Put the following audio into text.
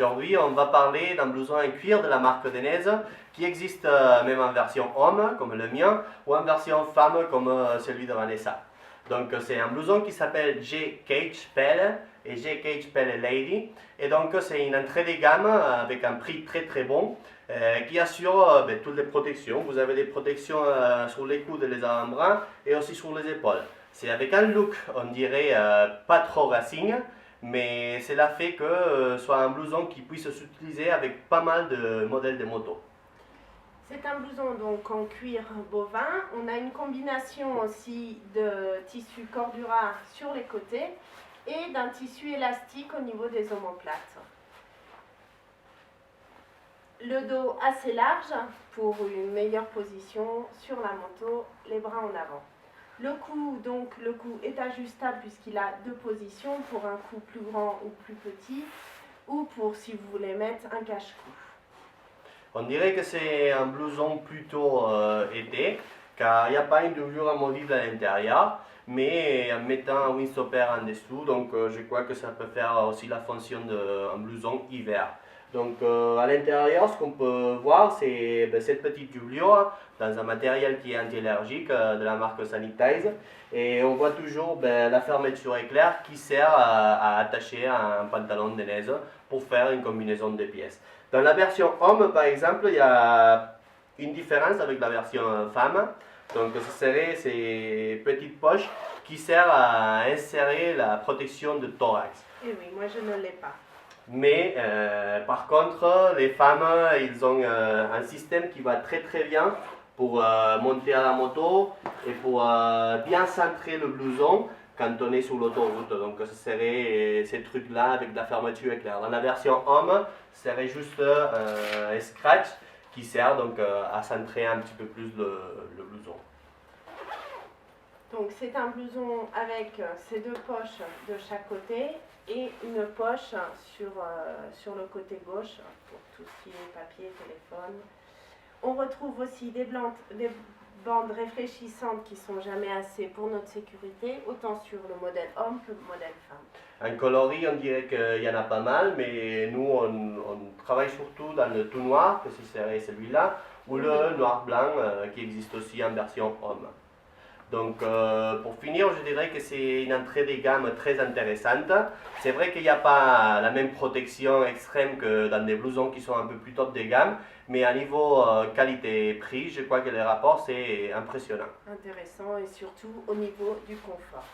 aujourd'hui, on va parler d'un blouson en cuir de la marque Denez qui existe même en version homme, comme le mien, ou en version femme, comme celui de Vanessa. Donc c'est un blouson qui s'appelle J. Cage Pelle et J. Cage Pelle Lady. Et donc c'est une entrée de gamme avec un prix très très bon qui assure toutes les protections. Vous avez des protections sur les coudes et les avant-bras et aussi sur les épaules. C'est avec un look, on dirait, pas trop racing, mais cela fait que soit un blouson qui puisse s'utiliser avec pas mal de modèles de moto. C'est un blouson donc en cuir bovin. On a une combination aussi de tissu cordura sur les côtés et d'un tissu élastique au niveau des omoplates. Le dos assez large pour une meilleure position sur la moto, les bras en avant. Le cou est ajustable puisqu'il a deux positions pour un cou plus grand ou plus petit ou pour si vous voulez mettre un cache-cou. On dirait que c'est un blouson plutôt été, car il n'y a pas une doublure amovible à l'intérieur, mais en mettant un windstopper en dessous, donc je crois que ça peut faire aussi la fonction d'un blouson hiver. Donc à l'intérieur, ce qu'on peut voir, c'est cette petite doublure dans un matériel qui est anti-allergique de la marque Sanitize. Et on voit toujours la fermeture éclair qui sert à attacher un pantalon de neige pour faire une combinaison de pièces. Dans la version homme, par exemple, il y a une différence avec la version femme. Donc ce serait ces petites poches qui servent à insérer la protection de thorax. Et oui, moi je ne l'ai pas. Mais par contre, les femmes, ils ont un système qui va très très bien pour monter à la moto et pour bien centrer le blouson quand on est sur l'autoroute. Donc ce serait ces trucs-là avec la fermeture éclair. Dans la version homme, ce serait juste un scratch qui sert donc à centrer un petit peu plus le blouson. Donc c'est un blouson avec ces deux poches de chaque côté et une poche sur le côté gauche pour tout ce qui est papier, téléphone. On retrouve aussi des bandes réfléchissantes qui sont jamais assez pour notre sécurité, autant sur le modèle homme que le modèle femme. En coloris, on dirait qu'il y en a pas mal, mais nous, on travaille surtout dans le tout noir, que ce serait celui-là, ou le noir-blanc qui existe aussi en version homme. Donc pour finir, je dirais que c'est une entrée de gamme très intéressante. C'est vrai qu'il n'y a pas la même protection extrême que dans des blousons qui sont un peu plus top de gamme, mais à niveau qualité-prix, je crois que le rapport c'est impressionnant. Intéressant et surtout au niveau du confort.